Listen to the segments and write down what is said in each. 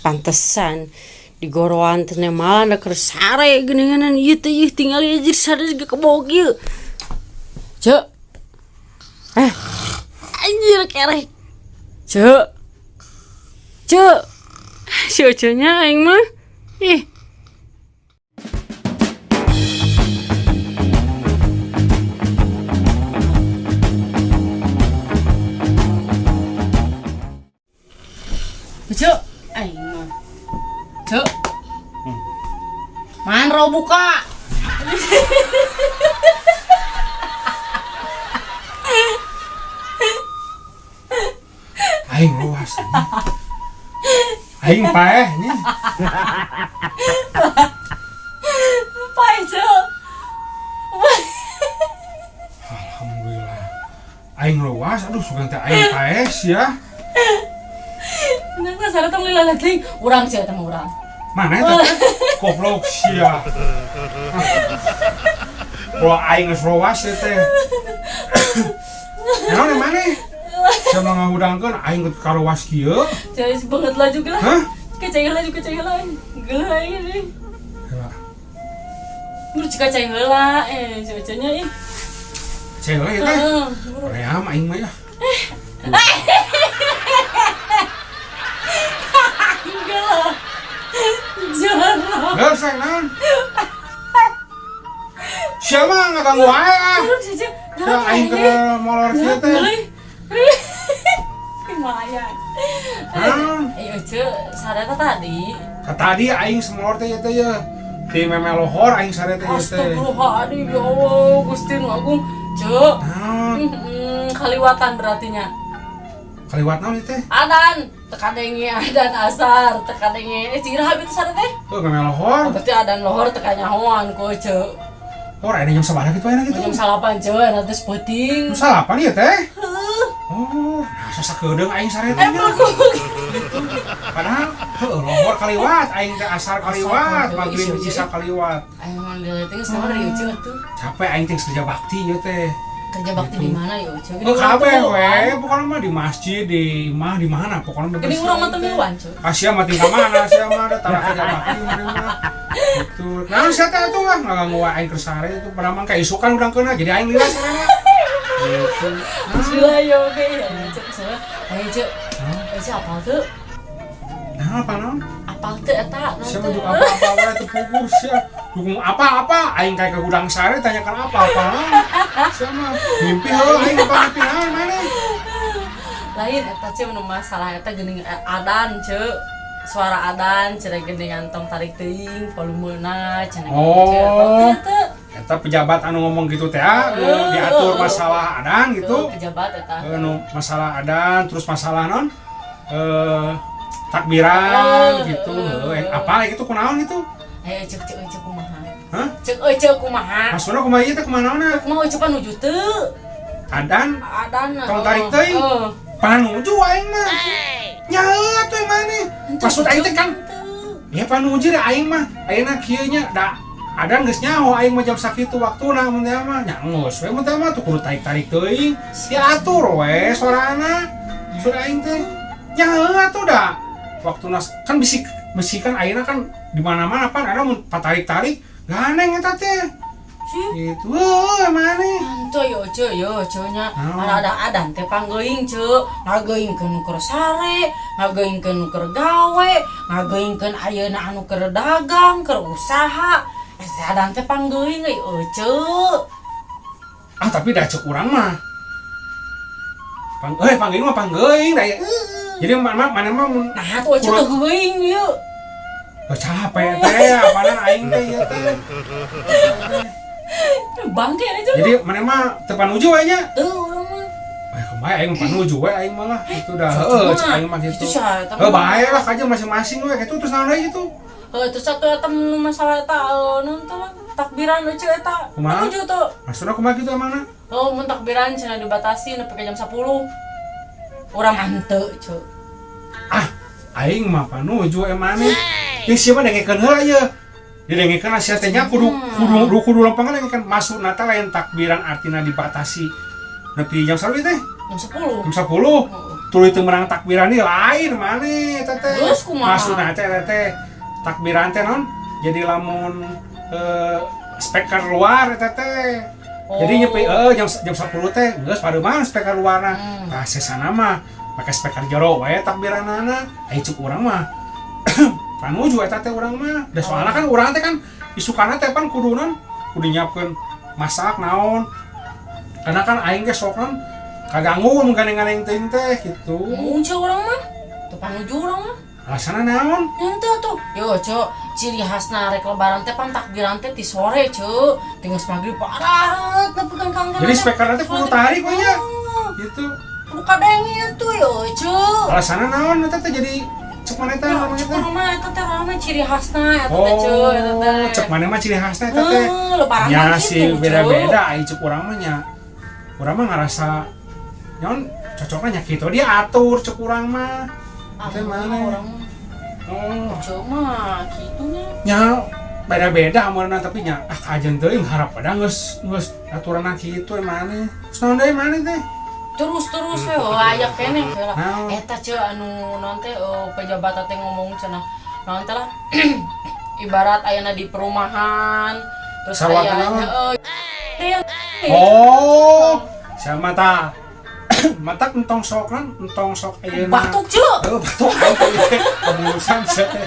Pantesan di goroan teh malah da keur sare geuninganan ieu teh tinggal aja sare ge kebog ieu. Cek. Anjir kerek. Cek. Ceuceunya aing mah. Ih. Cek, aing mah. Cek. Man ro buka. Aing luas. Aing paeh nya. Paeh, Cek. Alhamdulillah. Aing luas, aduh sugan teh aing paeh ya. Nggak salah tong lila lagi. Urang sih eta mah urang. Mana eta teh? Goblok sia. Kalau aing geus luas teh. Naon mana? Siapa ngahudangkeun aing geus kaluas kieu? Cai banget lah juga lah. Hah? Kecai heula juga cai heula. Geuleuh ini. Heula. Mun cika cai heula ceuceunya ih. Cai heula ya teh. Ream aing mah ya. Enggak lah. Jangan. Geus saya naon? Siapa ngaganggu wae ah. Ya aing ke molor kieu teh. Lumayan. Naon? Ayo Cek, sareta tadi. Tadi aing semolor teh teh ya. Di meme lohor aing sare teh teh. Astagfirullahaladzim, ya Allah, Gusti Nu Agung. Cek. Naon? Kaliwatan berartinya. Kaliwat naon ieu teh? Adan, tekadenge adan asar, tekadenge cirah itu sareta teh. Meme lohor. Berarti adan lohor teka nyahoan ku Cek. Oh, ada jam sabaraha kitu aya gitu. Jam 8 Cek, nanti penting. Jam salapan ieu teh? Oh, nah sasakedeung aing sare teh. Padahal lohor kaliwat, aing teh asar kaliwat, magrib isya kaliwat. Aing mah dileting sama dari Cek tuh. Capek aing teh kerja bakti ieu teh. Kerja bakti di mana ya Cek? Oh, kabeh we, pokona mah di masjid, di mana pokona Gini urang mah teu miluan Cek. Asia mah tinggal mana, Asia mah ada tara kerja bakti mah. Gitu. Nah, sia teh atuh mah ngaganggu aing keur sare itu padahal mah kaisukan udangkeuna jadi aing lila sarana. Gitu. Gila ya oke ya Cek salah. Ayo Cek. Cek apa tuh? Nah, apa naon? Apa tuh eta? Siapa juga apa-apa wae teu puguh sia. Dukung apa-apa aing kayak ke gudang sare tanyakan apa-apa. Siapa? Mimpi heuh aing apa mimpi naon maneh? Lain eta Cek nu masalah eta geuning adan Cek. Suara adan cenah geuningan tong tarik teuing volumena cenah Oh. Eta pejabat anu ngomong gitu teh diatur masalah adan gitu. Pejabat eta. Nu masalah adan terus masalah non takbiran gitu. Apa gitu kunaon gitu? Ayo Cek kumaha? Hah? Cek kumaha? Maksudna kumaha ieu teh kumaha-naonna? Kumaha Cek nuju teu? Adan tong tarik teuing. Heeh. Panuju aing mah. Nyaeu atuh maneh. Maksud aing teh kan ya panuju aing mah. Ayeuna kieu nya da adan geus nyaho aing mah jam sakitu waktuna mun teh mah nya geus we mun teh mah tuh kudu tarik-tarik teuing. Diatur we sorana. Maksud aing teh nyaeu atuh da. Waktuna kan bisikan ayeuna kan di mana-mana pan ada mun patarik-tarik ganeng eta teh. Gitu. Maneh. Henteu yo Cek nya. Ada adan teh panggeuing Cek. Ngageuingkeun keur sare, ngageuingkeun keur gawe, ngageuingkeun ayeuna anu keur dagang, keur usaha. Eta adan teh panggeuing euy Cek. Tapi da cek urang mah. Panggeuing mah panggeuing da. Jadi mana mah mun Nah tuh Cek teh geuing ieu. Capek teh apanan aing teh ieu teh. Bangke aja. Jadi mana mah teu panuju we nya. Tuh urang mah. Kumaha aing panuju we aing mah lah. Itu dah heueuh cek aing mah gitu. Bae lah kaja masing-masing we kitu terus naon deui gitu. Terus satu eta masalah eta naon teh takbiran Cek eta. Panuju tuh. Maksudna kumaha kitu emangna? Mun takbiran cenah dibatasi nepi ka jam 10. Urang mah henteu Cek. Aing mah panuju emane. Geus siapa dengekeun heula ieu. Didengekeun sia teh nya kudu lempangan dengekeun masuk nata lain takbiran artina dibatasi. Nepi jam 10 teh? Jam 10. Jam 10. tuluy teu meurang takbiran ieu lain maneh eta teh. Terus kumaha? Maksudna teh takbiran teh non jadi lamun speaker luar eta teh. Jadi nyepi jam 10 teh geus pareman speaker luarna. Tah sesana mah make speaker jero wae takbiranana. Ai cuk urang mah panuju eta teh urang mah. Da soalna kan urang teh kan isukana teh pan kudu nyiapkeun masak naon. Karena kan aing ge sok non kaganggu mun ganeng-ganeng teuing teh kitu. Muncul urang mah. Teu panuju urang mah. Alasanna naon? Henteu tuh. Yo, Cuk, ciri khasna rek lebaran teh pan takbiran teh ti sore, Cuk. Tinggal maghrib parah nepikan kangkang. Jadi speakerna teh kudu tarik we nya. Gitu. Kudu kadengin tuh yo, Cuk. Alasanna naon eta teh jadi cek maneh teh namanya teh. Cuk mah eta teh rame ciri khasna eta teh, Cuk, eta teh. Cek maneh mah ciri khasna eta teh. Lebaran Nya mah sih gitu, beda-beda ai cek urang mah nya. Urang mah ngarasa nyon cocoknya nya kitu dia atur cek urang mah. Teh maneh. Urang Oh, Cuk mah kitunya. nya beda-beda amunna tapi nya kajen teuing harap pada geus aturanna kitu maneh. Terus naon deui maneh teh? Terus we aya keneh lah. Naon? Eta Cuk anu naon teh pejabat teh ngomong cenah. Naon teh lah. Ibarat ayana di perumahan terus Sarwa aya naon? yang Oh, sama ta. Matak entong sok ayeuna. batuk Cuk. Batuk aing kemurusan sia teh.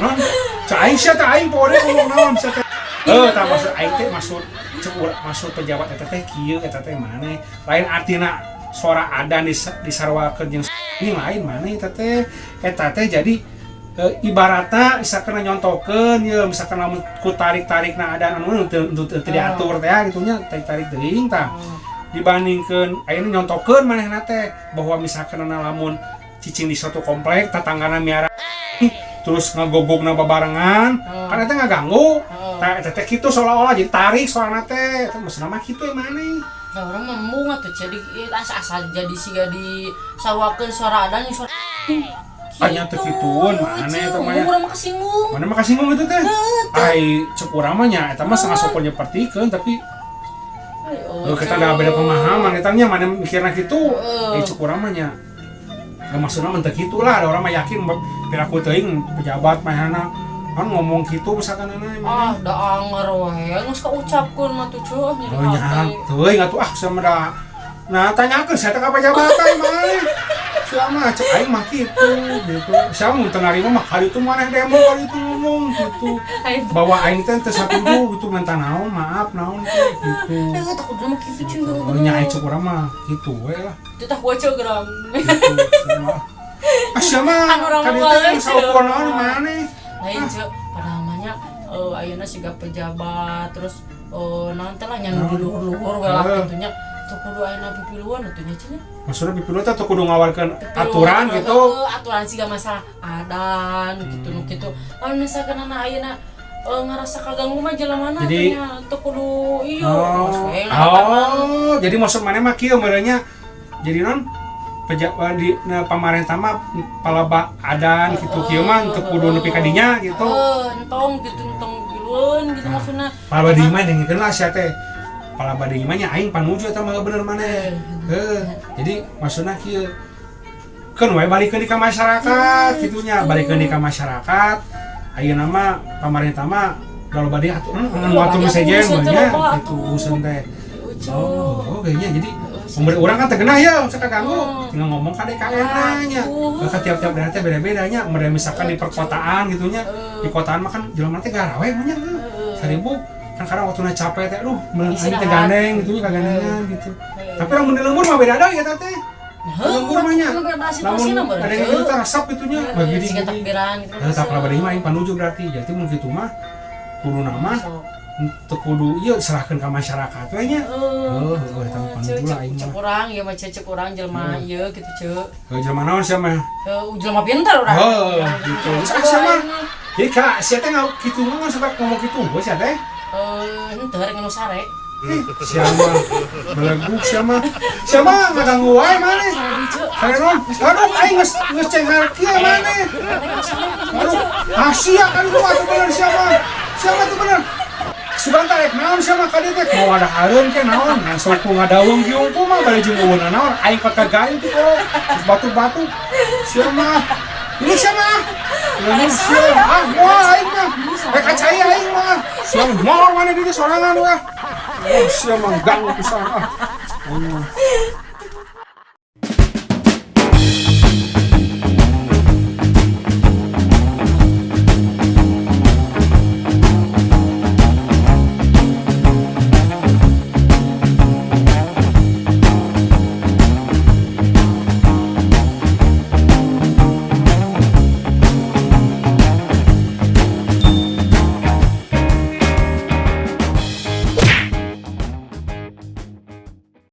Non, cak aing sia teh aing pore ngomong naon sia teh. Tah maksud aing teh maksud pejabat eta teh kieu eta teh maneh. Lain artina suara adan disarwakeun jeung ini lain maneh eta teh. Eta teh jadi ibaratna misalkan nyontokeun ye misalkan lamun ku tarik-tarikna adan anu teu diatur teh gitu nya tarik-tarik teuing tah. Dibandingkan ayeuna nyontokeun manehna teh bahwa misalkan lamun cicing di suatu komplek tetanggana miara terus ngagogogna babarengan kan eta ngaganggu tah eta teh kitu seolah-olah jadi tarik soalna teh eta maksudna mah kitu maneh Ya orang mah atuh jadi asal jadi siga di sawakeun suara adan jeung suara anya teh kituun maneh eta mah urang mah kasinggung. mana mah kasinggung itu teh ai cek urang mah nya eta mah sangat sokol nyepertikeun tapi kita ada beda pemahaman, katanya mana mikirnya gitu, cek urang mah nya. Gak maksudnya mentek gitu lah, ada orang mah yakin piraku teuing pejabat mahana kan ngomong gitu misalkan ana. Da anger wae, geus kaucapkeun mah tuh Cuk nya. Oh nya, teuing atuh sama da. Nah, tanyakeun saya teh ka pejabat teh maneh. Sia mah cek aing mah kitu gitu. Sia mun teu narima mah kali itu maneh demo kali itu ngomong gitu. Bawa aing teh teu satuju gitu minta naon, maaf naon teh gitu. Takut mah kitu Cuk. Oh nya aing cek urang mah kitu we lah. Itu tah bocor geram. Sia mah kan itu saukur naon maneh. Lain Cuk, padahal mah nya ayeuna siga pejabat terus naon teh lah nya nu luhur-luhur we lah kitunya. Teu kudu ayeuna pipiluan atuh nya cenah. Maksudnya pipiluan teh kudu ngawarkeun aturan gitu. Aturan siga masalah adan gitu nu kitu. Lamun misalkan ayeuna ngerasa kaganggu mah jelemana Jadi teu kudu ieu. Jadi maksud maneh mah kieu meureunnya jadi non pejabat di pamarentah mah palaba adan gitu kieu mah teu kudu nepi ka dinya gitu. Entong gitu entong piluan gitu maksudna. Palaba di mah dengikeun lah sia teh. Palaba di mah nya aing panuju eta mah bener maneh. Jadi maksudna kieu keun we balikeun ka masyarakat kitunya, balikeun ka masyarakat. Ayeuna mah pamarentah mah kalau bade atuh ngatur sejen mah nya kitu usen teh. Oh, kayaknya jadi memberi orang kan tergenah ya, usah kaganggu. Tinggal ngomong ka DKN nya. Ka tiap-tiap daerah teh beda-beda nya. Misalkan di perkotaan gitu nya. Di kotaan mah kan jelema teh garawe mah nya. 1000 kan kadang waktu capek teh aduh meuleuh aing teh gandeng gitu nya kagandengan gitu. Tapi lamun di lembur mah beda deui eta teh. Lembur mah nya. Lamun ada yang kita resep gitu nya. Bagi siga takbiran gitu. Eta palabade mah aing panuju berarti. Jadi mun kitu mah kudu nama teu kudu ieu serahkeun ka masyarakat we nya. Eta mah panuju lah aing mah. Cek urang ieu mah cek urang jelema ieu gitu Cuk. Jelema naon sia mah? Jelema pintar urang. Gitu. Sia mah. Jadi ka sia teh kitu mah suka ngomong kitu we sia teh. Henteu rek anu sare. Sia mah belagu sia mah ngaganggu wae maneh. Sarenon, aduh aing geus cengar kieu maneh. Aduh, sia kan lu atuh bener sia mah. Sia mah tuh bener. sugan teh naon sia mah ka dieu teh mau ada hareun ke naon ngan sok ku ngadaweung kieu ku mah bari jeung eueuna naon aing kagagain tuh kalau batu-batu sia mah ini sia mah ini sia moal aing mah kacai aing mah sia moal mana di sorangan we sia mah ganggu pisan